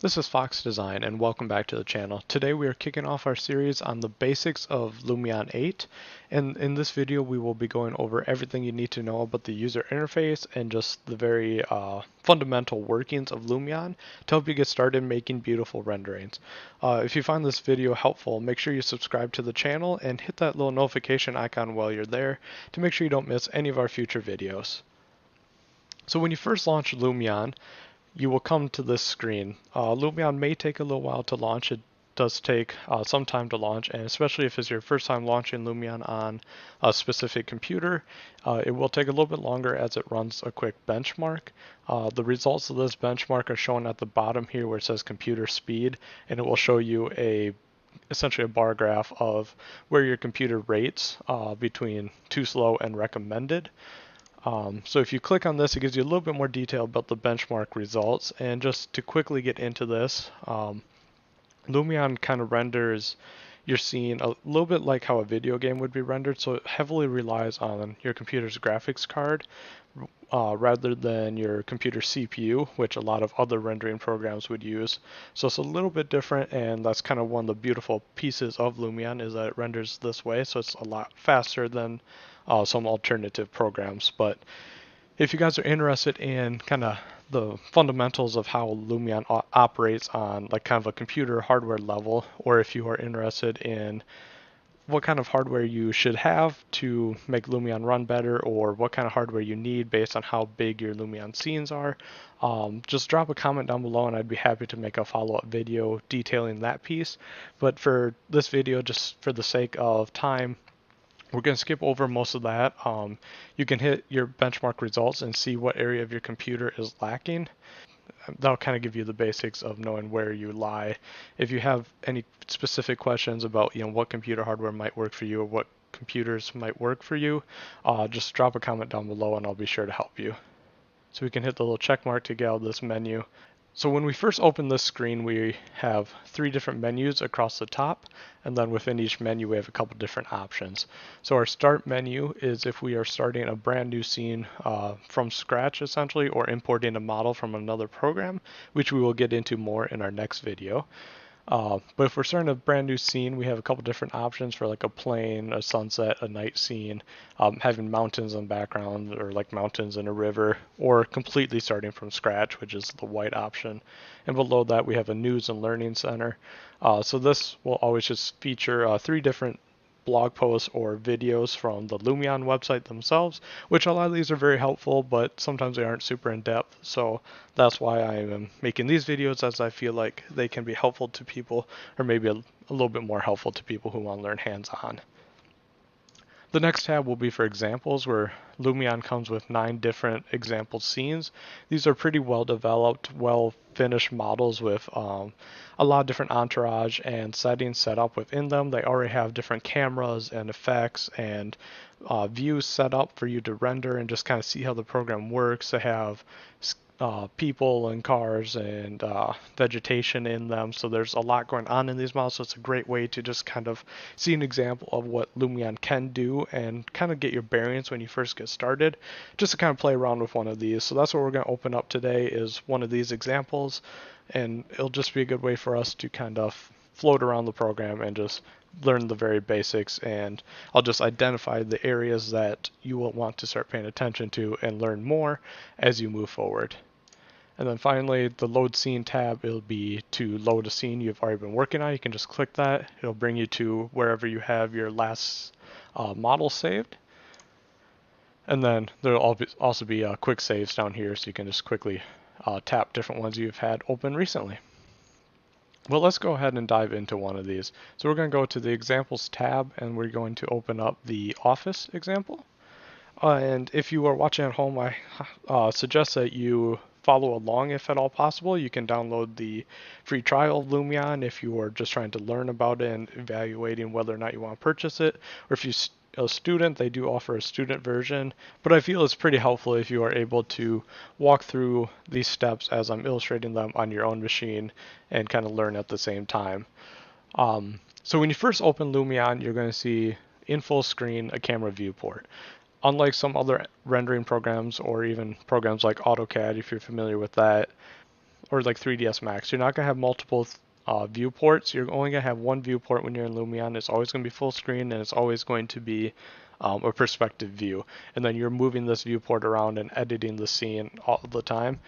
This is Fox Design and welcome back to the channel. Today we are kicking off our series on the basics of Lumion 8, and in this video we will be going over everything you need to know about the user interface and just the very fundamental workings of Lumion to help you get started making beautiful renderings. If you find this video helpful, make sure you subscribe to the channel and hit that little notification icon while you're there to make sure you don't miss any of our future videos. So when you first launch Lumion, you will come to this screen. Lumion may take a little while to launch. It does take some time to launch, and especially if it's your first time launching Lumion on a specific computer, it will take a little bit longer as it runs a quick benchmark. The results of this benchmark are shown at the bottom here where it says computer speed, and it will show you essentially a bar graph of where your computer rates between too slow and recommended. So if you click on this, it gives you a little bit more detail about the benchmark results. And just to quickly get into this, Lumion kind of renders your scene a little bit like how a video game would be rendered. So it heavily relies on your computer's graphics card rather than your computer CPU, which a lot of other rendering programs would use. So it's a little bit different, and that's kind of one of the beautiful pieces of Lumion is that it renders this way. So it's a lot faster than some alternative programs. But if you guys are interested in kind of the fundamentals of how Lumion operates on like kind of a computer hardware level, or if you are interested in what kind of hardware you should have to make Lumion run better, or what kind of hardware you need based on how big your Lumion scenes are, just drop a comment down below and I'd be happy to make a follow-up video detailing that piece. But for this video, just for the sake of time, we're going to skip over most of that. You can hit your benchmark results and see what area of your computer is lacking. That'll kind of give you the basics of knowing where you lie. If you have any specific questions about what computer hardware might work for you or what computers might work for you, just drop a comment down below and I'll be sure to help you. So we can hit the little check mark to get out of this menu. So when we first open this screen, we have 3 different menus across the top, and then within each menu we have a couple different options. So our start menu is if we are starting a brand new scene from scratch essentially, or importing a model from another program, which we will get into more in our next video. But if we're starting a brand new scene, we have a couple different options for like a plane, a sunset, a night scene, having mountains in the background or like mountains in a river, or completely starting from scratch, which is the white option. And below that we have a news and learning center. So this will always just feature 3 different blog posts or videos from the Lumion website themselves, which a lot of these are very helpful, but sometimes they aren't super in depth. So that's why I am making these videos, as I feel like they can be helpful to people, or maybe a little bit more helpful to people who want to learn hands-on. The next tab will be for examples, where Lumion comes with 9 different example scenes. These are pretty well developed, well finished models with a lot of different entourage and settings set up within them. They already have different cameras and effects and views set up for you to render and just kind of see how the program works. They have people and cars and vegetation in them. So there's a lot going on in these models. So it's a great way to just kind of see an example of what Lumion can do and kind of get your bearings when you first get started, just to kind of play around with one of these. So that's what we're going to open up today, is one of these examples, and it'll just be a good way for us to kind of float around the program and just learn the very basics. And I'll just identify the areas that you will want to start paying attention to and learn more as you move forward. And then finally, the load scene tab, it'll be to load a scene you've already been working on. You can just click that. It'll bring you to wherever you have your last model saved. And then there'll also be quick saves down here, so you can just quickly tap different ones you've had open recently. Well, let's go ahead and dive into one of these. So we're going to go to the examples tab, and we're going to open up the office example. And if you are watching at home, I suggest that you follow along if at all possible. You can download the free trial of Lumion if you are just trying to learn about it and evaluating whether or not you want to purchase it. Or if you're a student, they do offer a student version. But I feel it's pretty helpful if you are able to walk through these steps as I'm illustrating them on your own machine and kind of learn at the same time. So when you first open Lumion, you're going to see in full screen a camera viewport. Unlike some other rendering programs, or even programs like AutoCAD, if you're familiar with that, or like 3ds Max, you're not going to have multiple viewports. You're only going to have one viewport when you're in Lumion. It's always going to be full screen, and it's always going to be a perspective view. And then you're moving this viewport around and editing the scene all the time.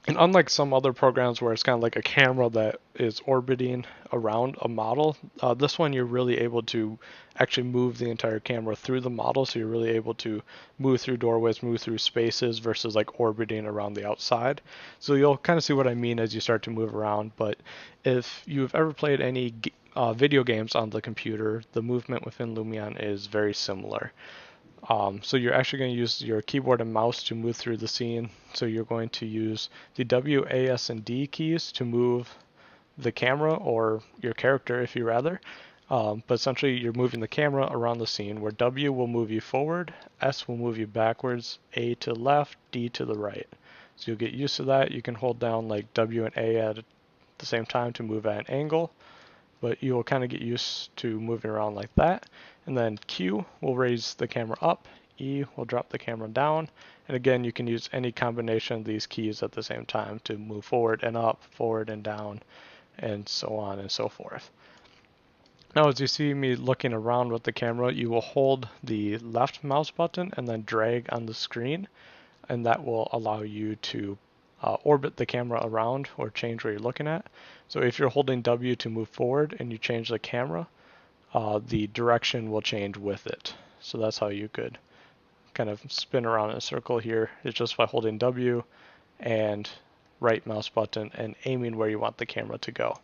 And unlike some other programs where it's kind of like a camera that is orbiting around a model, this one you're really able to actually move the entire camera through the model, so you're really able to move through doorways, move through spaces versus like orbiting around the outside. So you'll kind of see what I mean as you start to move around. But if you've ever played any video games on the computer, the movement within Lumion is very similar. So you're actually going to use your keyboard and mouse to move through the scene. So you're going to use the W, A, S, and D keys to move the camera, or your character if you rather. But essentially you're moving the camera around the scene, where W will move you forward, S will move you backwards, A to the left, D to the right. So you'll get used to that. You can hold down like W and A at the same time to move at an angle, but you will kind of get used to moving around like that. And then Q will raise the camera up, E will drop the camera down, and again you can use any combination of these keys at the same time to move forward and up, forward and down, and so on and so forth. Now as you see me looking around with the camera, you will hold the left mouse button and then drag on the screen, and that will allow you to orbit the camera around or change what you're looking at. So if you're holding W to move forward and you change the camera, the direction will change with it. So that's how you could kind of spin around in a circle here. It's just by holding W and right mouse button and aiming where you want the camera to go.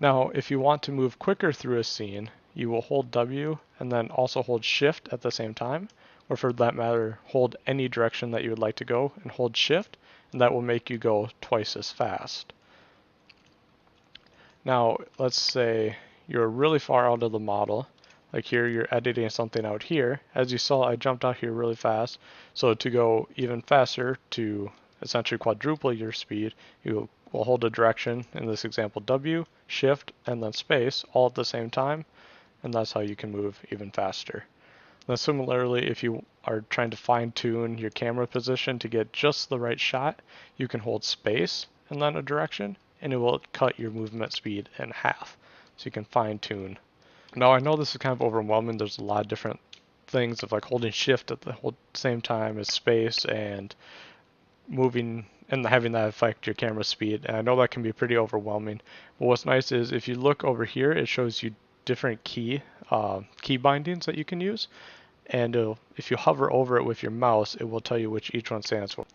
Now, if you want to move quicker through a scene, you will hold W and then also hold Shift at the same time, or for that matter, hold any direction that you would like to go and hold Shift, and that will make you go twice as fast. Now, let's say you're really far out of the model, like here you're editing something out here. As you saw, I jumped out here really fast, so to go even faster, to essentially quadruple your speed, you will hold a direction, in this example W, Shift, and then space, all at the same time, and that's how you can move even faster. Now similarly, if you are trying to fine-tune your camera position to get just the right shot, you can hold space and then a direction, and it will cut your movement speed in half, so you can fine-tune. Now I know this is kind of overwhelming. There's a lot of different things of like holding Shift at the same time as space and moving and having that affect your camera speed, and I know that can be pretty overwhelming. But what's nice is if you look over here, it shows you different key bindings that you can use, and if you hover over it with your mouse, it will tell you which each one stands for.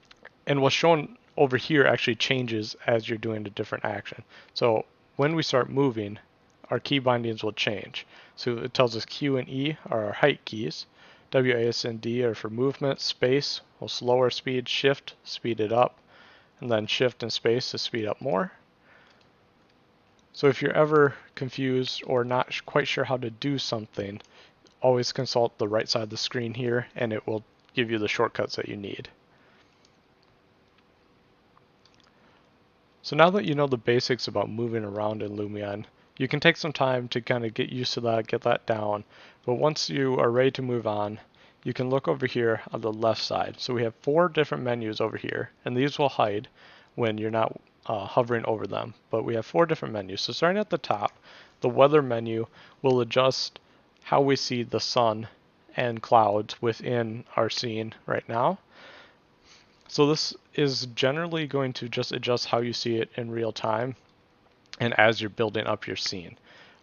And what's shown over here actually changes as you're doing a different action. So when we start moving, our key bindings will change. So it tells us Q and E are our height keys, W, A, S, and D are for movement, space will slow our speed, Shift, speed it up, and then Shift and space to speed up more. So if you're ever confused or not quite sure how to do something, always consult the right side of the screen here, and it will give you the shortcuts that you need. So now that you know the basics about moving around in Lumion, you can take some time to kind of get used to that, get that down. But once you are ready to move on, you can look over here on the left side. So we have 4 different menus over here, and these will hide when you're not hovering over them. But we have 4 different menus. So starting at the top, the weather menu will adjust how we see the sun and clouds within our scene right now. So this is generally going to just adjust how you see it in real time and as you're building up your scene.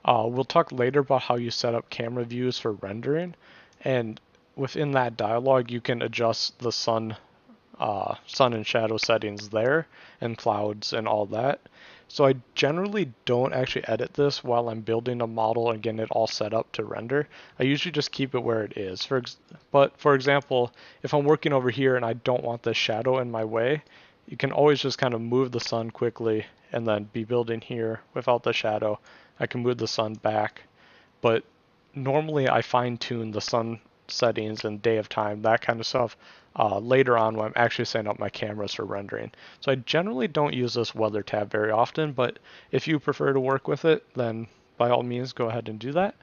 We'll talk later about how you set up camera views for rendering, and within that dialog you can adjust the sun and shadow settings there, and clouds and all that. So I generally don't actually edit this while I'm building a model and getting it all set up to render. I usually just keep it where it is. But for example, if I'm working over here and I don't want the shadow in my way, you can always just kind of move the sun quickly and then be building here without the shadow. I can move the sun back, but normally I fine-tune the sun settings and day of time, that kind of stuff, later on when I'm actually setting up my cameras for rendering. So I generally don't use this weather tab very often, but if you prefer to work with it, then by all means go ahead and do that.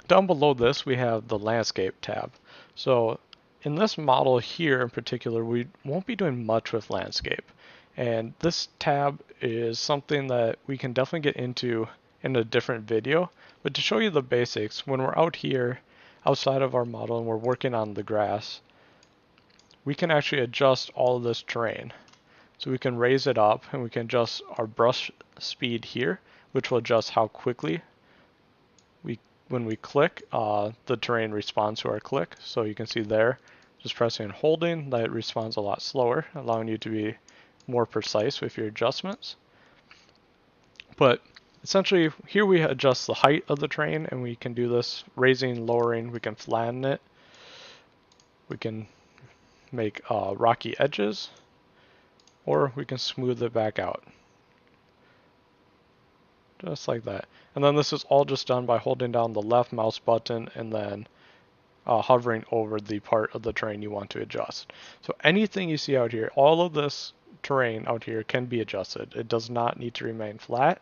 Down below this we have the landscape tab. So in this model here in particular, we won't be doing much with landscape. And this tab is something that we can definitely get into in a different video. But to show you the basics, when we're out here outside of our model and we're working on the grass, we can actually adjust all of this terrain. So we can raise it up and we can adjust our brush speed here, which will adjust how quickly when we click, the terrain responds to our click. So you can see there, just pressing and holding, that it responds a lot slower, allowing you to be more precise with your adjustments. But essentially, here we adjust the height of the terrain, and we can do this raising, lowering, we can flatten it, we can make rocky edges, or we can smooth it back out. Just like that. And then this is all just done by holding down the left mouse button and then hovering over the part of the terrain you want to adjust. So anything you see out here, all of this terrain out here can be adjusted. It does not need to remain flat,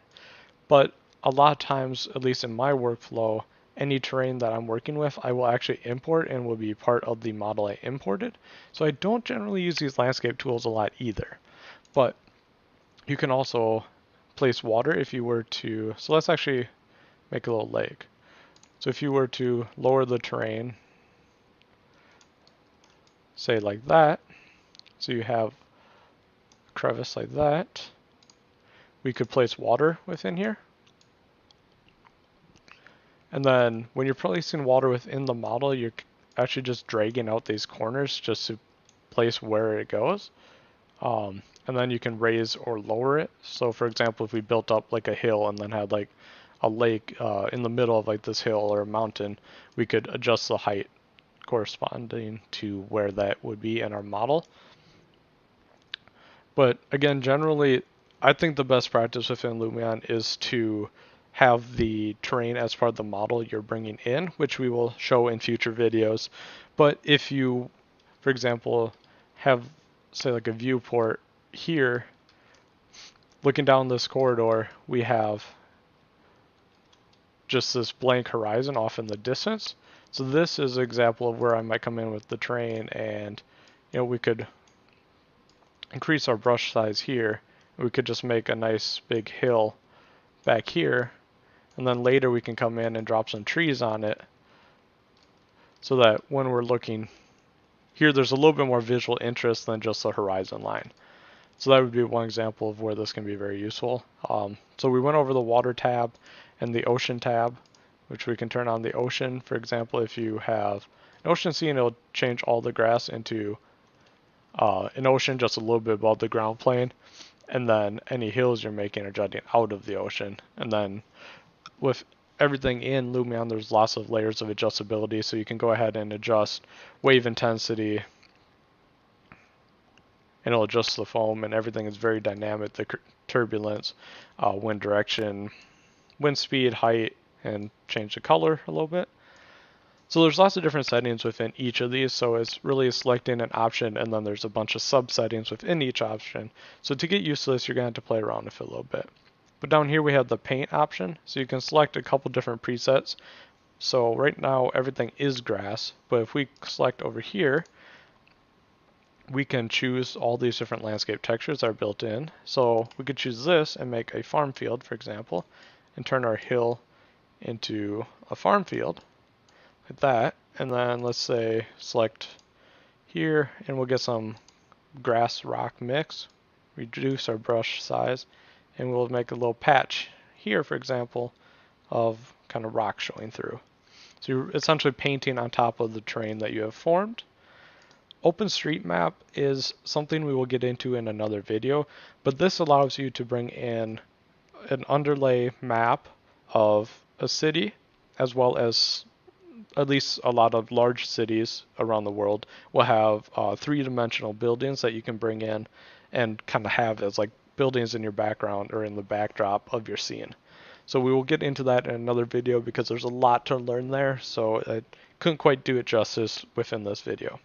but a lot of times, at least in my workflow, any terrain that I'm working with, I will actually import and will be part of the model I imported. So I don't generally use these landscape tools a lot either, but you can also place water if you were to, so let's actually make a little lake. So if you were to lower the terrain, say like that, so you have a crevice like that, we could place water within here. And then when you're placing water within the model, you're actually just dragging out these corners just to place where it goes. And then you can raise or lower it. So for example, if we built up like a hill and then had like a lake in the middle of like this hill or a mountain, we could adjust the height corresponding to where that would be in our model. But again, generally, I think the best practice within Lumion is to have the terrain as part of the model you're bringing in, which we will show in future videos. But if you, for example, have, say, like a viewport here, looking down this corridor, we have just this blank horizon off in the distance. So this is an example of where I might come in with the terrain, and we could increase our brush size here. We could just make a nice big hill back here, and then later we can come in and drop some trees on it so that when we're looking here, there's a little bit more visual interest than just the horizon line. So that would be one example of where this can be very useful. So we went over the water tab and the ocean tab, which we can turn on the ocean. For example, if you have an ocean scene, it'll change all the grass into an ocean just a little bit above the ground plane. And then any hills you're making are jutting out of the ocean. And then with everything in Lumion, there's lots of layers of adjustability, so you can go ahead and adjust wave intensity, and it'll adjust the foam, and everything is very dynamic. The turbulence, wind direction, wind speed, height, and change the color a little bit. So there's lots of different settings within each of these, so it's really selecting an option, and then there's a bunch of sub settings within each option. So to get used to this, you're going to have to play around with it a little bit. But down here we have the paint option, so you can select a couple different presets. So right now everything is grass, but if we select over here, we can choose all these different landscape textures that are built in. So we could choose this and make a farm field, for example, and turn our hill into a farm field like that. And then let's say select here, and we'll get some grass rock mix, reduce our brush size, and we'll make a little patch here, for example, of kind of rock showing through. So you're essentially painting on top of the terrain that you have formed. OpenStreetMap is something we will get into in another video, but this allows you to bring in an underlay map of a city, as well as at least a lot of large cities around the world will have three-dimensional buildings that you can bring in and kind of have as like buildings in your background or in the backdrop of your scene. So we will get into that in another video because there's a lot to learn there, so I couldn't quite do it justice within this video.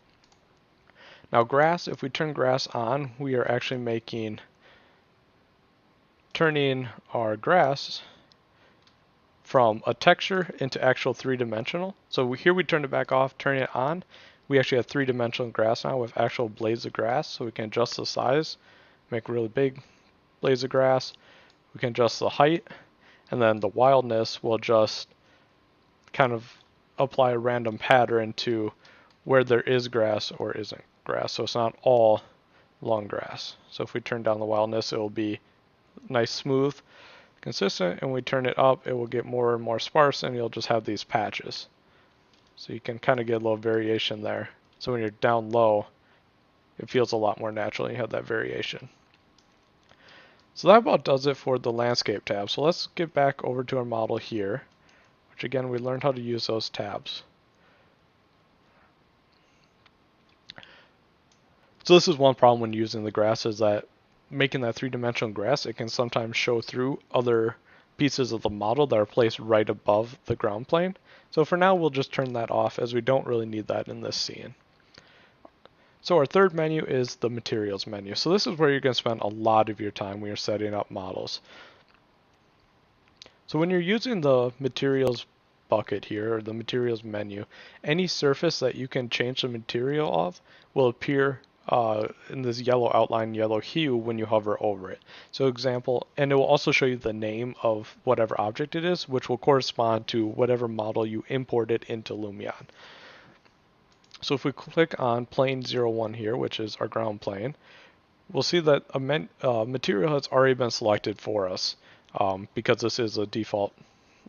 Now grass, if we turn grass on, we are actually turning our grass from a texture into actual three-dimensional. So here we turn it back off, turn it on. We actually have three-dimensional grass now with actual blades of grass, so we can adjust the size make really big blades of grass. We can adjust the height, and then the wildness will just kind of apply a random pattern to where there is grass or isn't grass. So it's not all long grass. So if we turn down the wildness, it will be nice, smooth, consistent, and we turn it up, it will get more and more sparse, and you'll just have these patches. So you can kind of get a little variation there. So when you're down low, it feels a lot more natural, and you have that variation. So that about does it for the landscape tab. So let's get back over to our model here, which again, we learned how to use those tabs. So this is one problem when using the grass, is that making that three-dimensional grass, it can sometimes show through other pieces of the model that are placed right above the ground plane. So for now, we'll just turn that off, as we don't really need that in this scene. So our third menu is the materials menu. So this is where you're going to spend a lot of your time when you're setting up models. So when you're using the materials bucket here, or the materials menu, any surface that you can change the material of will appear in this yellow outline, yellow hue when you hover over it. So example, and it will also show you the name of whatever object it is, which will correspond to whatever model you imported into Lumion. So if we click on plane 01 here, which is our ground plane, we'll see that a material has already been selected for us because this is a default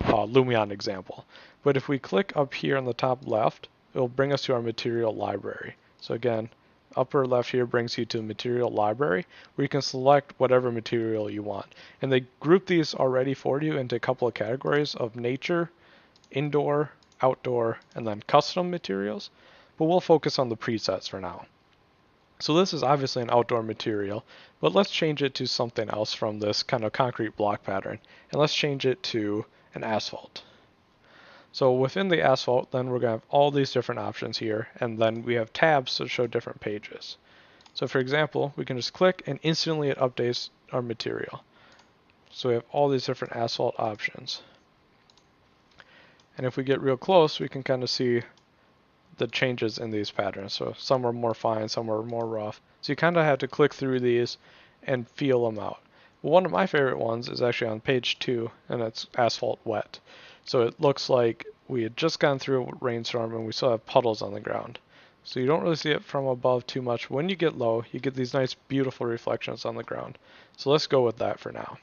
Lumion example. But if we click up here on the top left, it will bring us to our material library. So again, upper left here brings you to the material library, where you can select whatever material you want. And they group these already for you into a couple of categories of nature, indoor, outdoor, and then custom materials. But we'll focus on the presets for now. So this is obviously an outdoor material, but let's change it to something else from this kind of concrete block pattern. And let's change it to an asphalt. So within the asphalt, then we're going to have all these different options here, and then we have tabs to show different pages. So for example, we can just click and instantly it updates our material. So we have all these different asphalt options. And if we get real close, we can kind of see the changes in these patterns. So some are more fine, some are more rough. So you kind of have to click through these and feel them out. One of my favorite ones is actually on page 2, and it's asphalt wet. So it looks like we had just gone through a rainstorm and we still have puddles on the ground. So you don't really see it from above too much. When you get low, you get these nice, beautiful reflections on the ground. So let's go with that for now.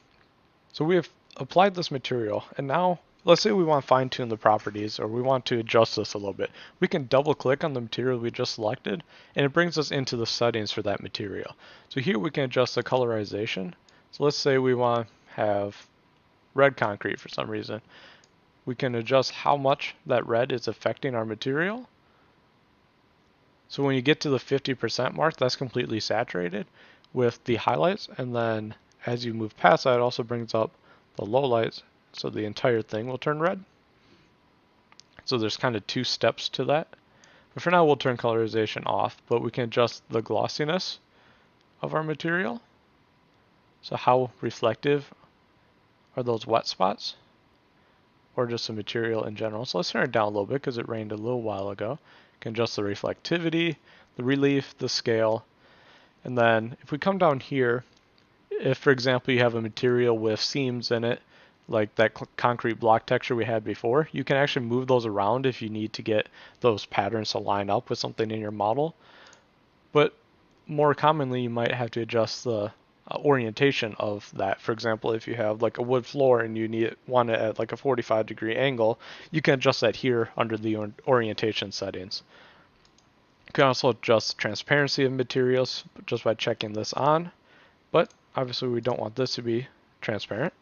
So we have applied this material, and now let's say we want to fine tune the properties, or we want to adjust this a little bit. We can double click on the material we just selected, and it brings us into the settings for that material. So here we can adjust the colorization. So let's say we want to have red concrete for some reason. We can adjust how much that red is affecting our material. So when you get to the 50% mark, that's completely saturated with the highlights, and then as you move past that, it also brings up the lowlights, so the entire thing will turn red. So there's kind of 2 steps to that. But for now, we'll turn colorization off, but we can adjust the glossiness of our material. So how reflective are those wet spots, or just the material in general. So let's turn it down a little bit because it rained a little while ago. You can adjust the reflectivity, the relief, the scale. And then if we come down here, if for example you have a material with seams in it, like that concrete block texture we had before, you can actually move those around if you need to get those patterns to line up with something in your model. But more commonly, you might have to adjust the orientation of that. For example, if you have like a wood floor and you want it at like a 45-degree angle, you can adjust that here under the orientation settings. You can also adjust transparency of materials just by checking this on, but obviously we don't want this to be transparent.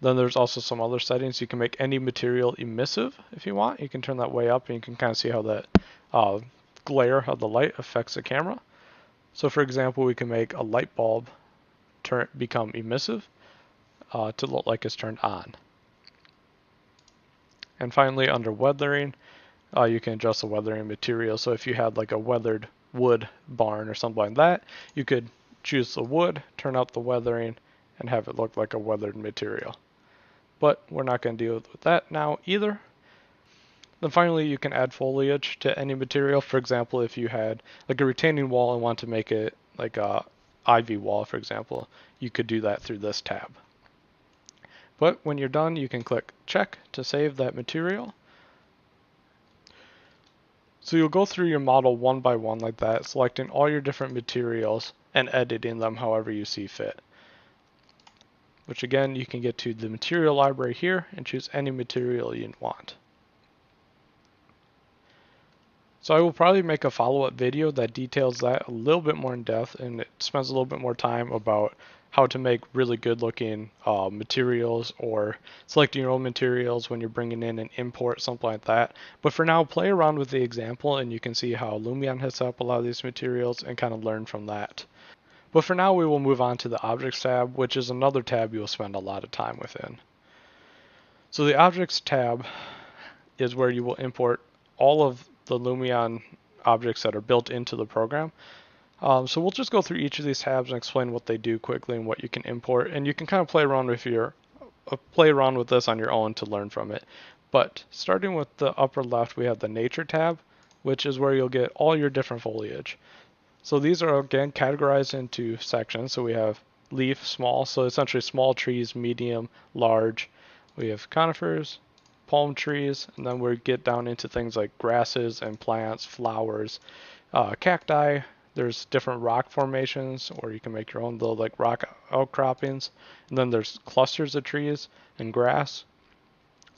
Then there's also some other settings. You can make any material emissive if you want. You can turn that way up, and you can kind of see how that glare of the light affects the camera. So for example, we can make a light bulb become emissive to look like it's turned on. And finally, under weathering, you can adjust the weathering material. So if you had like a weathered wood barn or something like that, you could choose the wood, turn up the weathering, and have it look like a weathered material. But we're not going to deal with that now either. Then finally, you can add foliage to any material. For example, if you had like a retaining wall and want to make it like a ivy wall, for example, you could do that through this tab. But when you're done, you can click check to save that material. So you'll go through your model one by one like that, selecting all your different materials and editing them however you see fit. Which again, you can get to the material library here and choose any material you want. So I will probably make a follow-up video that details that a little bit more in depth, and it spends a little bit more time about how to make really good looking materials, or selecting your own materials when you're bringing in an import, something like that. But for now, play around with the example and you can see how Lumion has set up a lot of these materials and kind of learn from that. But for now, we will move on to the Objects tab, which is another tab you will spend a lot of time within. So the Objects tab is where you will import all of the Lumion objects that are built into the program. So we'll just go through each of these tabs and explain what they do quickly and what you can import, and you can kind of play around with this on your own to learn from it. But starting with the upper left, we have the Nature tab, which is where you'll get all your different foliage. So these are again categorized into sections. So we have leaf, small, so essentially small trees, medium, large. We have conifers, palm trees, and then we get down into things like grasses and plants, flowers, cacti. There's different rock formations, or you can make your own little like rock outcroppings. And then there's clusters of trees and grass.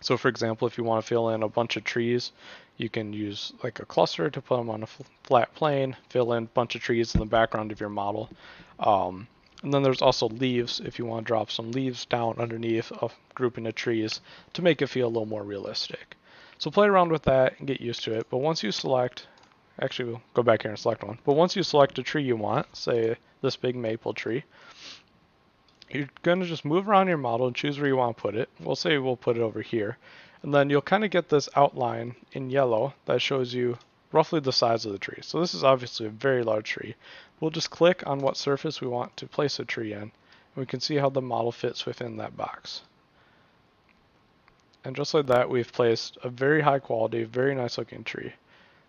So for example, if you want to fill in a bunch of trees, you can use like a cluster to put them on a flat plane, fill in a bunch of trees in the background of your model. And then there's also leaves if you want to drop some leaves down underneath a grouping of trees to make it feel a little more realistic. So play around with that and get used to it. But once you select, actually we'll go back here and select one. But once you select a tree you want, say this big maple tree, you're going to just move around your model and choose where you want to put it. We'll say we'll put it over here. And then you'll kind of get this outline in yellow that shows you roughly the size of the tree. So this is obviously a very large tree. We'll just click on what surface we want to place a tree in, and we can see how the model fits within that box. And just like that, we've placed a very high quality, very nice looking tree.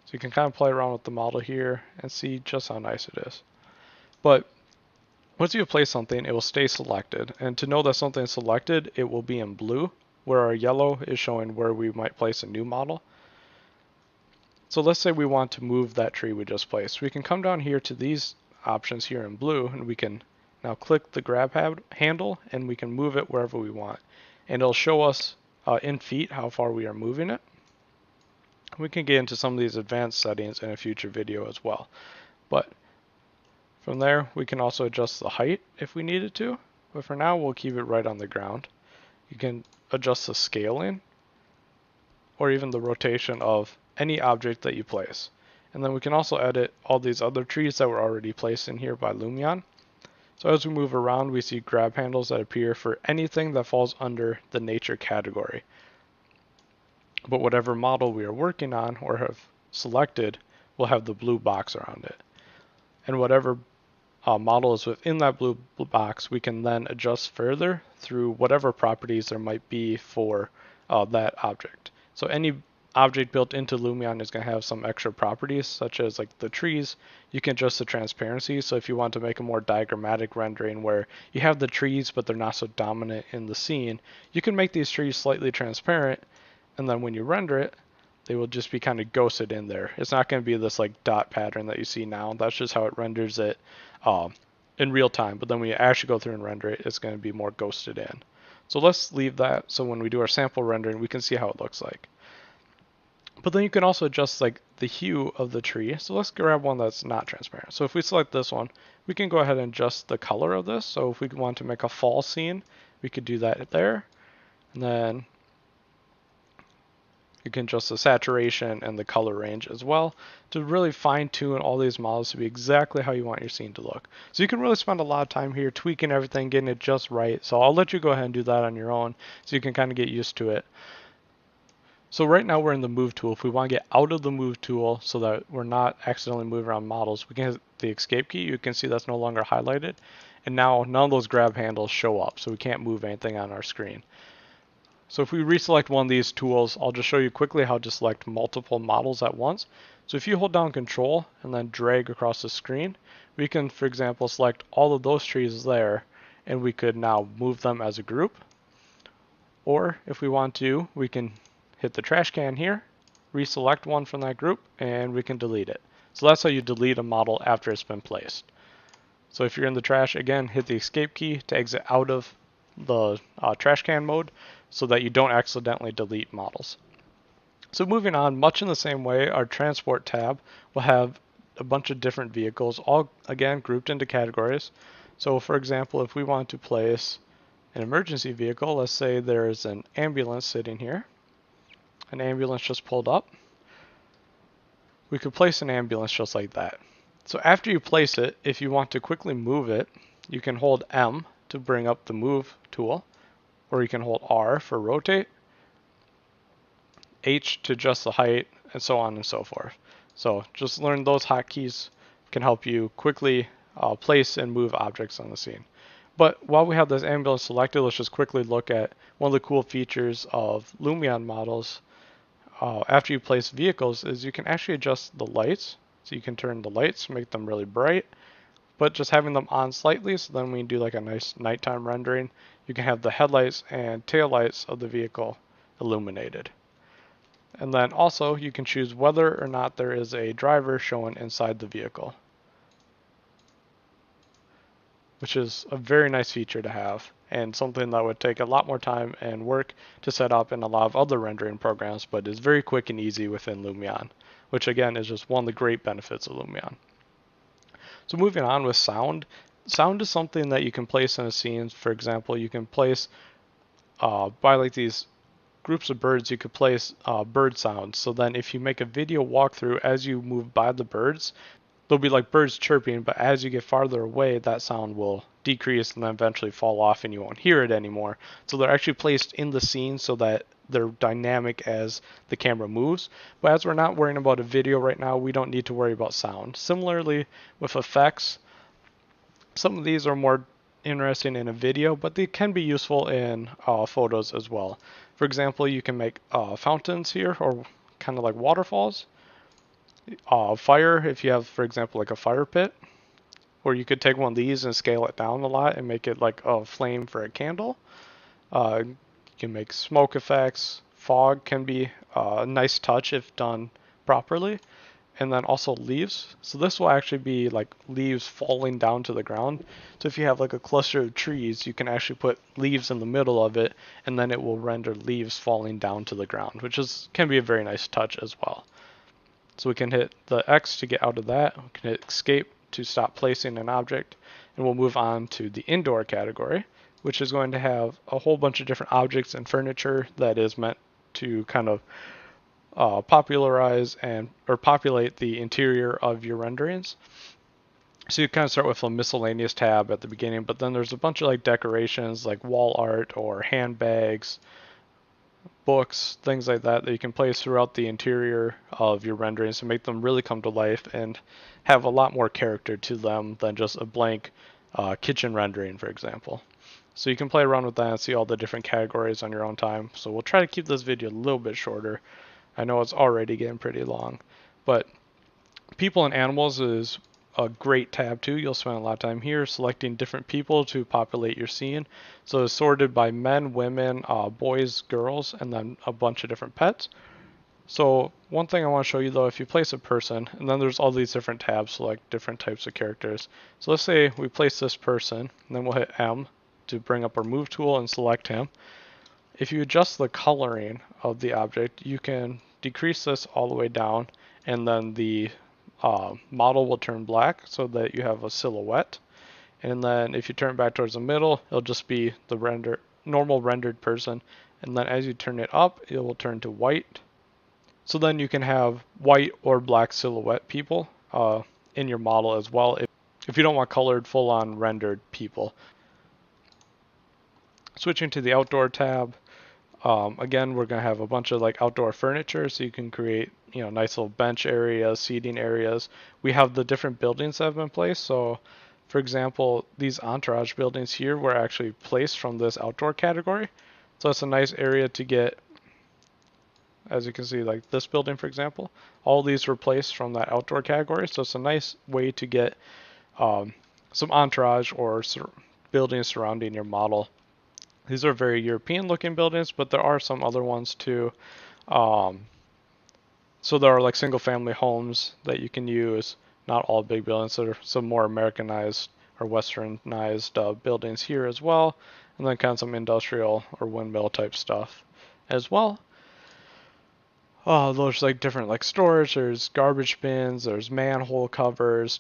So you can kind of play around with the model here and see just how nice it is. But once you place something, it will stay selected. And to know that something is selected, it will be in blue, where our yellow is showing where we might place a new model. So let's say we want to move that tree we just placed. We can come down here to these options here in blue, and we can now click the grab handle and we can move it wherever we want. And it'll show us in feet how far we are moving it. We can get into some of these advanced settings in a future video as well. But from there, we can also adjust the height if we needed to. But for now, we'll keep it right on the ground. You can adjust the scaling or even the rotation of any object that you place. And then we can also edit all these other trees that were already placed in here by Lumion. So as we move around, we see grab handles that appear for anything that falls under the nature category. But whatever model we are working on or have selected will have the blue box around it. And whatever model is within that blue box, we can then adjust further through whatever properties there might be for that object. So any object built into Lumion is going to have some extra properties, such as like the trees. You can adjust the transparency. So if you want to make a more diagrammatic rendering where you have the trees but they're not so dominant in the scene, you can make these trees slightly transparent, and then when you render it, they will just be kind of ghosted in there. It's not going to be this like dot pattern that you see now. That's just how it renders it in real time. But then when you actually go through and render it, it's going to be more ghosted in. So let's leave that so when we do our sample rendering, we can see how it looks like. But then you can also adjust like the hue of the tree. So let's grab one that's not transparent. So if we select this one, we can go ahead and adjust the color of this. So if we want to make a fall scene, we could do that there. And then you can adjust the saturation and the color range as well to really fine tune all these models to be exactly how you want your scene to look. So you can really spend a lot of time here tweaking everything, getting it just right. So I'll let you go ahead and do that on your own so you can kind of get used to it. So right now we're in the move tool. If we want to get out of the move tool so that we're not accidentally moving around models, we can hit the escape key. You can see that's no longer highlighted. And now none of those grab handles show up, so we can't move anything on our screen. So if we reselect one of these tools, I'll just show you quickly how to select multiple models at once. So if you hold down Control and then drag across the screen, we can, for example, select all of those trees there, and we could now move them as a group. Or if we want to, we can hit the trash can here, reselect one from that group, and we can delete it. So that's how you delete a model after it's been placed. So if you're in the trash, again, hit the escape key to exit out of the trash can mode so that you don't accidentally delete models. So moving on, much in the same way, our transport tab will have a bunch of different vehicles, all again grouped into categories. So for example, if we want to place an emergency vehicle, let's say there's an ambulance sitting here, an ambulance just pulled up, we could place an ambulance just like that. So after you place it, if you want to quickly move it, you can hold M to bring up the move tool, or you can hold R for rotate, H to adjust the height, and so on and so forth. So just learn those hotkeys can help you quickly place and move objects on the scene. But while we have this ambulance selected, let's just quickly look at one of the cool features of Lumion models. After you place vehicles is you can actually adjust the lights. So you can turn the lights, make them really bright, but just having them on slightly, so then when you do like a nice nighttime rendering, you can have the headlights and taillights of the vehicle illuminated. And then also you can choose whether or not there is a driver shown inside the vehicle, which is a very nice feature to have and something that would take a lot more time and work to set up in a lot of other rendering programs, but is very quick and easy within Lumion, which again is just one of the great benefits of Lumion. So moving on with sound. Sound is something that you can place in a scene. For example, you can place by like these groups of birds, you could place bird sounds. So then if you make a video walkthrough as you move by the birds, there'll be like birds chirping, but as you get farther away, that sound will decrease and then eventually fall off and you won't hear it anymore. So they're actually placed in the scene so that they're dynamic as the camera moves. But as we're not worrying about a video right now, we don't need to worry about sound. Similarly with effects, some of these are more interesting in a video, but they can be useful in photos as well. For example, you can make fountains here, or kind of like waterfalls. Fire, if you have, for example, like a fire pit, or you could take one of these and scale it down a lot and make it like a flame for a candle. You can make smoke effects. Fog can be a nice touch if done properly. And then also leaves. So this will actually be like leaves falling down to the ground. So if you have like a cluster of trees, you can actually put leaves in the middle of it, and then it will render leaves falling down to the ground, which can be a very nice touch as well. So we can hit the X to get out of that. We can hit escape to stop placing an object, and we'll move on to the indoor category, which is going to have a whole bunch of different objects and furniture that is meant to kind of popularize or populate the interior of your renderings. So you kind of start with a miscellaneous tab at the beginning, but then there's a bunch of like decorations like wall art or handbags, books, things like that you can place throughout the interior of your renderings to make them really come to life and have a lot more character to them than just a blank kitchen rendering, for example. So you can play around with that and see all the different categories on your own time. So we'll try to keep this video a little bit shorter. I know it's already getting pretty long, but people and animals is a great tab too. You'll spend a lot of time here selecting different people to populate your scene. So it's sorted by men, women, boys, girls, and then a bunch of different pets. So one thing I want to show you though, if you place a person, and then there's all these different tabs, select different types of characters. So let's say we place this person, and then we'll hit M to bring up our move tool and select him. If you adjust the coloring of the object, you can decrease this all the way down, and then the model will turn black so that you have a silhouette. And then if you turn it back towards the middle, it'll just be the normal rendered person. And then as you turn it up, it will turn to white. So then you can have white or black silhouette people in your model as well if you don't want colored full-on rendered people. Switching to the outdoor tab, again, we're going to have a bunch of like outdoor furniture, so you can create nice little bench areas, seating areas. We have the different buildings that have been placed. So for example, these entourage buildings here were actually placed from this outdoor category. So it's a nice area to get, as you can see, like this building, for example, all these were placed from that outdoor category. So it's a nice way to get some entourage or buildings surrounding your model. These are very European looking buildings, but there are some other ones too. So there are like single family homes that you can use, not all big buildings. There are some more Americanized or westernized buildings here as well, and then kind of some industrial or windmill type stuff as well. There's like different like storage, there's garbage bins, there's manhole covers,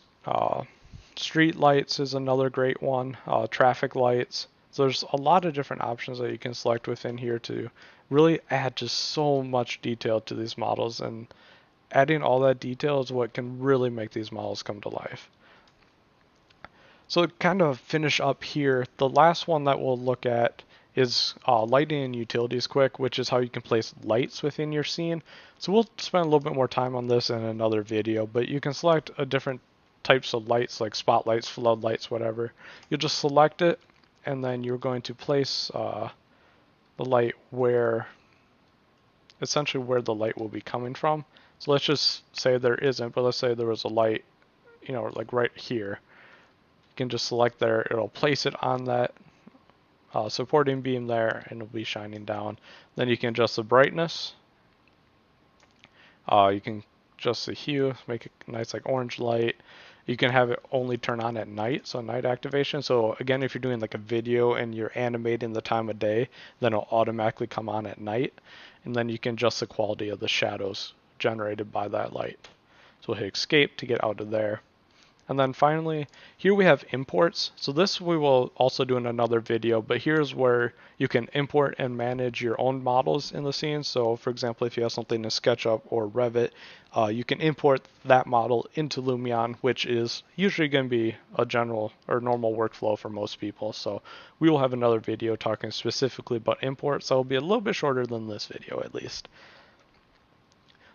street lights is another great one, traffic lights. So there's a lot of different options that you can select within here to really add just so much detail to these models, and adding all that detail is what can really make these models come to life. So to kind of finish up here, the last one that we'll look at is lighting and utilities quick, which is how you can place lights within your scene. So we'll spend a little bit more time on this in another video, but you can select a different types of lights like spotlights, floodlights, whatever. You'll just select it, and then you're going to place the light essentially where the light will be coming from. So let's just say there isn't, but let's say there was a light, like right here. You can just select there, it'll place it on that supporting beam there, and it'll be shining down. Then you can adjust the brightness. You can adjust the hue, make it nice like orange light. You can have it only turn on at night, so night activation. So again, if you're doing like a video and you're animating the time of day, then it'll automatically come on at night. And then you can adjust the quality of the shadows generated by that light. So we'll hit escape to get out of there. And then finally, here we have imports. So this we will also do in another video, but here's where you can import and manage your own models in the scene. So for example, if you have something in SketchUp or Revit, you can import that model into Lumion, which is usually going to be a general or normal workflow for most people. So we will have another video talking specifically about imports. So it'll be a little bit shorter than this video at least.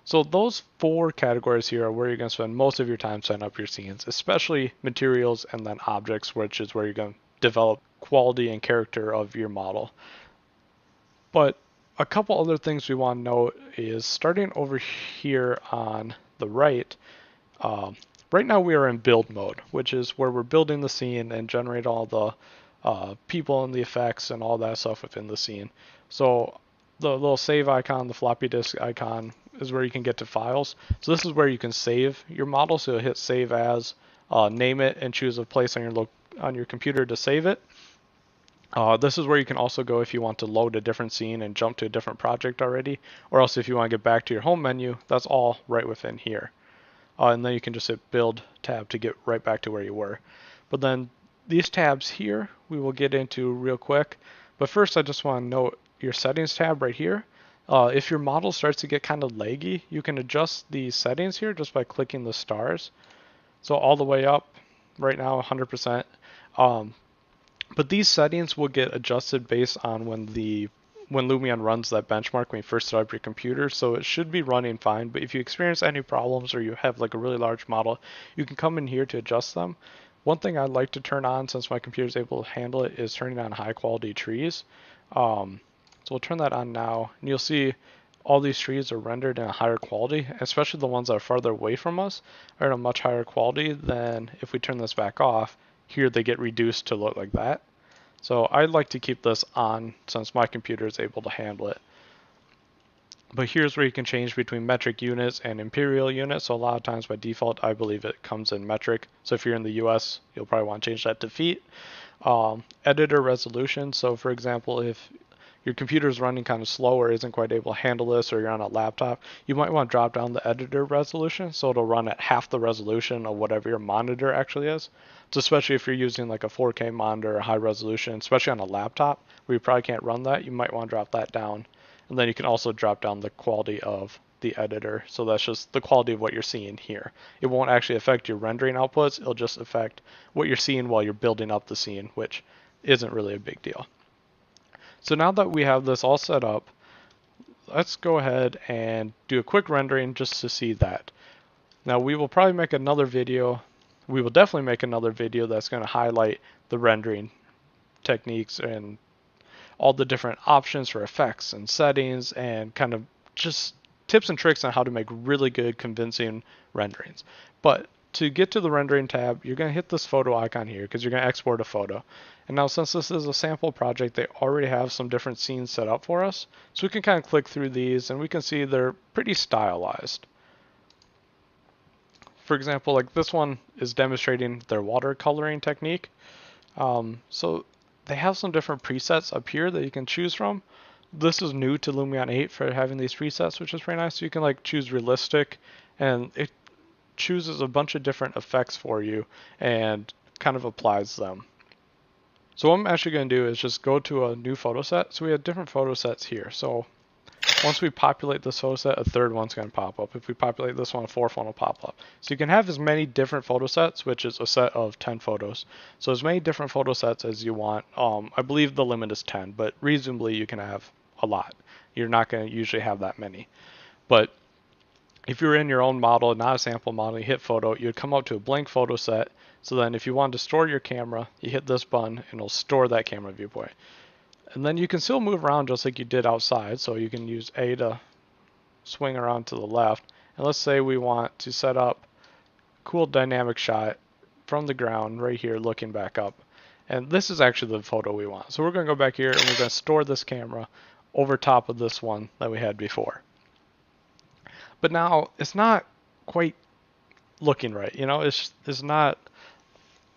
So those 4 categories here are where you're going to spend most of your time setting up your scenes, especially materials and then objects, which is where you're going to develop quality and character of your model. But a couple other things we want to note is starting over here on the right. Right now we are in build mode, which is where we're building the scene and generate all the people and the effects and all that stuff within the scene. So the little save icon, the floppy disk icon, is where you can get to files. So this is where you can save your model. So hit save as, name it, and choose a place on your computer to save it. This is where you can also go if you want to load a different scene and jump to a different project already, or else if you want to get back to your home menu, that's all right within here. And then you can just hit build tab to get right back to where you were. But then these tabs here we will get into real quick. But first I just want to note your settings tab right here. If your model starts to get kind of laggy, you can adjust the settings here just by clicking the stars. So all the way up right now 100%. But these settings will get adjusted based on when Lumion runs that benchmark when you first start up your computer, so it should be running fine. But if you experience any problems or you have like a really large model, you can come in here to adjust them. One thing I'd like to turn on, since my computer is able to handle it, is turning on high quality trees. So we'll turn that on now, and you'll see all these trees are rendered in a higher quality, especially the ones that are farther away from us are in a much higher quality than if we turn this back off. Here they get reduced to look like that. So I'd like to keep this on since my computer is able to handle it. But here's where you can change between metric units and imperial units. So a lot of times by default, I believe it comes in metric. So if you're in the US, you'll probably want to change that to feet. Editor resolution. So for example, if your computer is running kind of slow or isn't quite able to handle this, or you're on a laptop, you might want to drop down the editor resolution so it'll run at half the resolution of whatever your monitor actually is. So especially if you're using like a 4K monitor or high resolution, especially on a laptop where you probably can't run that, you might want to drop that down. And then you can also drop down the quality of the editor. So that's just the quality of what you're seeing here. It won't actually affect your rendering outputs. It'll just affect what you're seeing while you're building up the scene, which isn't really a big deal. So now that we have this all set up, let's go ahead and do a quick rendering just to see that. Now we will probably make another video. We will definitely make another video that's going to highlight the rendering techniques and all the different options for effects and settings and kind of just tips and tricks on how to make really good convincing renderings. But to get to the rendering tab, you're going to hit this photo icon here because you're going to export a photo. And now since this is a sample project, they already have some different scenes set up for us. So we can kind of click through these and we can see they're pretty stylized. For example, like this one is demonstrating their watercoloring technique. So they have some different presets up here that you can choose from. This is new to Lumion 8 for having these presets, which is pretty nice. So you can like choose realistic, and it chooses a bunch of different effects for you and kind of applies them. So what I'm actually going to do is just go to a new photo set. So we have different photo sets here. So once we populate this photo set, a third one's going to pop up. If we populate this one, a fourth one will pop up. So you can have as many different photo sets, which is a set of 10 photos. So as many different photo sets as you want. I believe the limit is 10, but reasonably you can have a lot. You're not going to usually have that many. But if you're in your own model, not a sample model, you hit photo, you'd come up to a blank photo set. So then if you want to store your camera, you hit this button and it'll store that camera viewpoint. And then you can still move around just like you did outside. So you can use A to swing around to the left. And let's say we want to set up a cool dynamic shot from the ground right here looking back up. And this is actually the photo we want. So we're going to go back here and we're going to store this camera over top of this one that we had before. But now it's not quite looking right. You know, it's not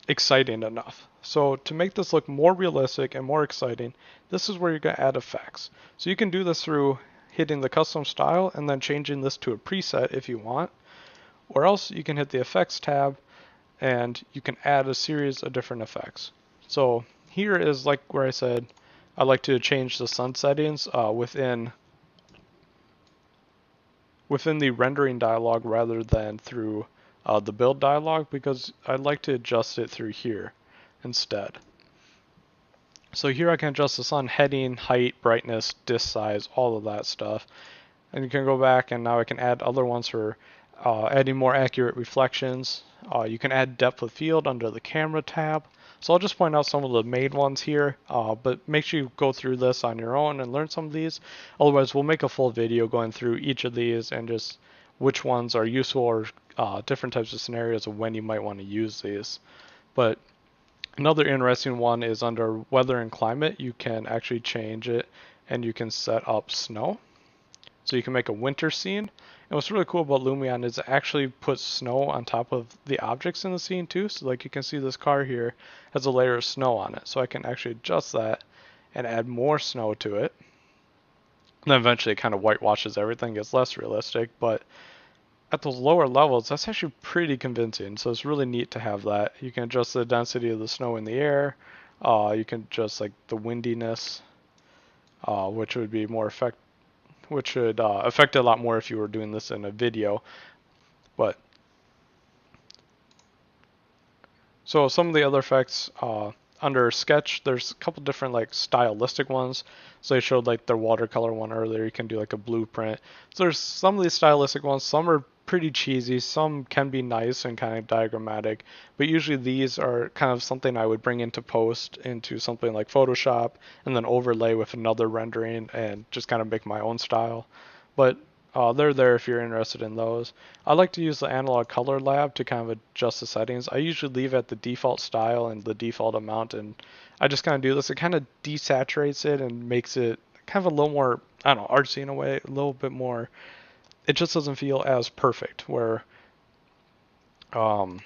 exciting enough. So to make this look more realistic and more exciting, this is where you're going to add effects. So you can do this through hitting the custom style and then changing this to a preset if you want. Or else you can hit the effects tab and you can add a series of different effects. So here is like where I said I like to change the sun settings within the rendering dialog rather than through the build dialog, because I like to adjust it through here instead. So here I can adjust the sun heading, height, brightness, disk size, all of that stuff. And you can go back and now I can add other ones for adding more accurate reflections. You can add depth of field under the camera tab. So I'll just point out some of the main ones here, but make sure you go through this on your own and learn some of these. Otherwise, we'll make a full video going through each of these and just which ones are useful or different types of scenarios of when you might want to use these. But another interesting one is under weather and climate. You can actually change it and you can set up snow. So you can make a winter scene. And what's really cool about Lumion is it actually puts snow on top of the objects in the scene too. So like you can see this car here has a layer of snow on it. So I can actually adjust that and add more snow to it. And then eventually it kind of whitewashes everything, gets less realistic. But at those lower levels, that's actually pretty convincing. So it's really neat to have that. You can adjust the density of the snow in the air. You can adjust like the windiness, which would be more effective. Which would affect it a lot more if you were doing this in a video. But so some of the other effects under sketch, there's a couple different like stylistic ones. So I showed like the watercolor one earlier. You can do like a blueprint. So there's some of these stylistic ones. Some are pretty cheesy. Some can be nice and kind of diagrammatic. But usually these are kind of something I would bring into post into something like Photoshop and then overlay with another rendering and just kind of make my own style. But they're there if you're interested in those. I like to use the analog color lab to kind of adjust the settings. I usually leave at the default style and the default amount, and I just kind of do this. It kind of desaturates it and makes it kind of a little more, I don't know, artsy in a way, a little bit more. It just doesn't feel as perfect. Where, so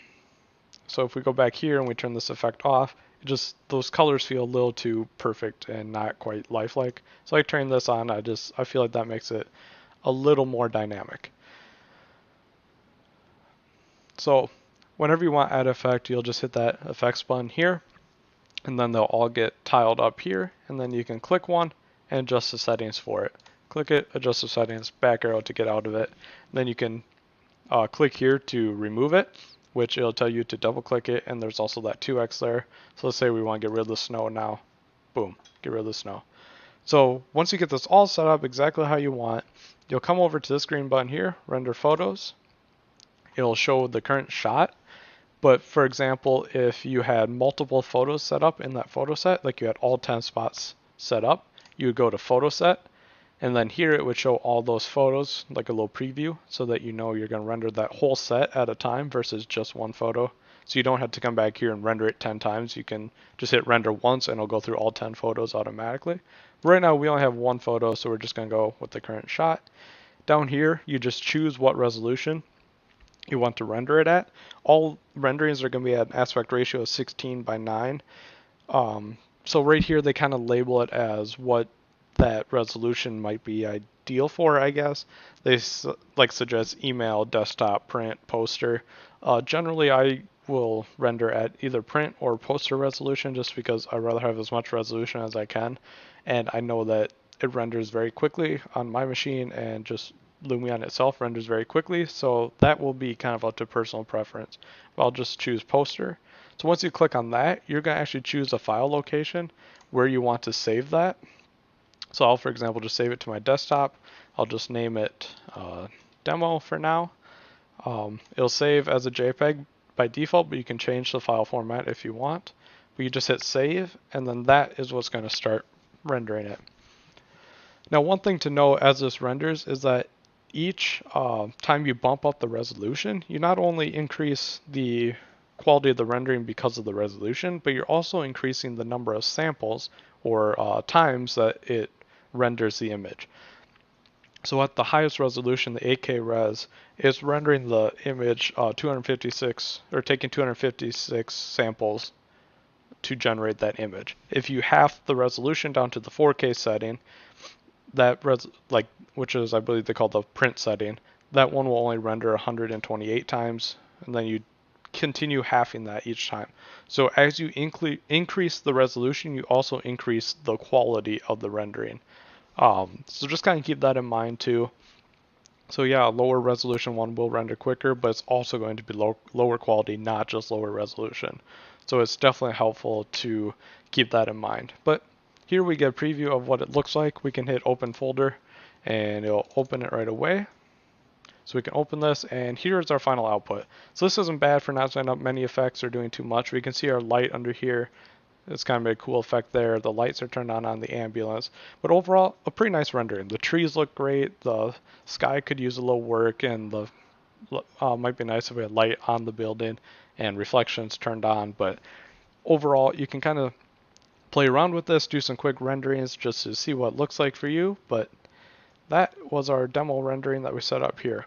if we go back here and we turn this effect off, it just those colors feel a little too perfect and not quite lifelike. So I turn this on. I feel like that makes it a little more dynamic. So whenever you want add effect, you'll just hit that effects button here, and then they'll all get tiled up here, and then you can click one and adjust the settings for it. Click it, adjust the settings, back arrow to get out of it. Then you can click here to remove it, which it'll tell you to double click it, and there's also that 2x there. So let's say we want to get rid of the snow now. Boom, get rid of the snow. So once you get this all set up exactly how you want, you'll come over to this green button here, render photos. It'll show the current shot. But for example, if you had multiple photos set up in that photo set, like you had all 10 spots set up, you would go to photo set, And then here it would show all those photos, like a little preview, so that you know you're going to render that whole set at a time versus just one photo. So you don't have to come back here and render it 10 times. You can just hit render once and it'll go through all 10 photos automatically. Right now we only have one photo, so we're just going to go with the current shot. Down here, you just choose what resolution you want to render it at. All renderings are going to be at an aspect ratio of 16:9. So right here they kind of label it as what that resolution might be ideal for, I guess. They like suggest email, desktop, print, poster. Generally, I will render at either print or poster resolution just because I'd rather have as much resolution as I can. And I know that it renders very quickly on my machine, and just Lumion itself renders very quickly. So that will be kind of up to personal preference. But I'll just choose poster. So once you click on that, you're going to actually choose a file location where you want to save that. So I'll, for example, just save it to my desktop. I'll just name it demo for now. It'll save as a JPEG by default, but you can change the file format if you want. But you just hit save, and then that is what's going to start rendering it. Now, one thing to know as this renders is that each time you bump up the resolution, you not only increase the quality of the rendering because of the resolution, but you're also increasing the number of samples or times that it renders the image. So at the highest resolution, the 8K res, it's rendering the image 256, or taking 256 samples to generate that image. If you half the resolution down to the 4K setting, that which is, I believe they call the print setting, that one will only render 128 times, and then you continue halving that each time. So as you increase the resolution, you also increase the quality of the rendering. So just kind of keep that in mind too. So yeah, a lower resolution one will render quicker, but it's also going to be lower quality, not just lower resolution. So it's definitely helpful to keep that in mind. But here we get a preview of what it looks like. We can hit open folder and it'll open it right away. So we can open this, and here's our final output. So this isn't bad for not setting up many effects or doing too much. We can see our light under here. It's kind of a cool effect there. The lights are turned on the ambulance. But overall, a pretty nice rendering. The trees look great. The sky could use a little work, and the might be nice if we had light on the building and reflections turned on. But overall, you can kind of play around with this, do some quick renderings just to see what it looks like for you. But that was our demo rendering that we set up here.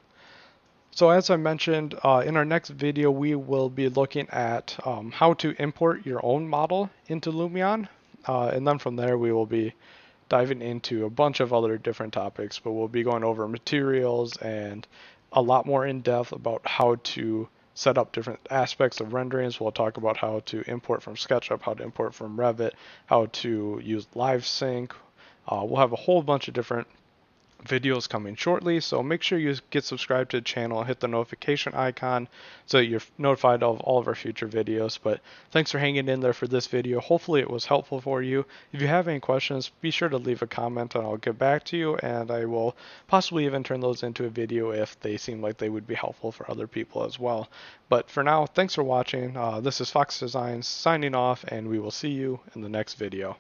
So as I mentioned, in our next video, we will be looking at how to import your own model into Lumion. And then from there, we will be diving into a bunch of other different topics, but we'll be going over materials and a lot more in depth about how to set up different aspects of renderings. We'll talk about how to import from SketchUp, how to import from Revit, how to use live sync. We'll have a whole bunch of different videos coming shortly, so make sure you get subscribed to the channel, hit the notification icon so that you're notified of all of our future videos. But thanks for hanging in there for this video. Hopefully it was helpful for you. If you have any questions, be sure to leave a comment and I'll get back to you, and I will possibly even turn those into a video if they seem like they would be helpful for other people as well. But for now, thanks for watching. This is Fox Designs signing off, and we will see you in the next video.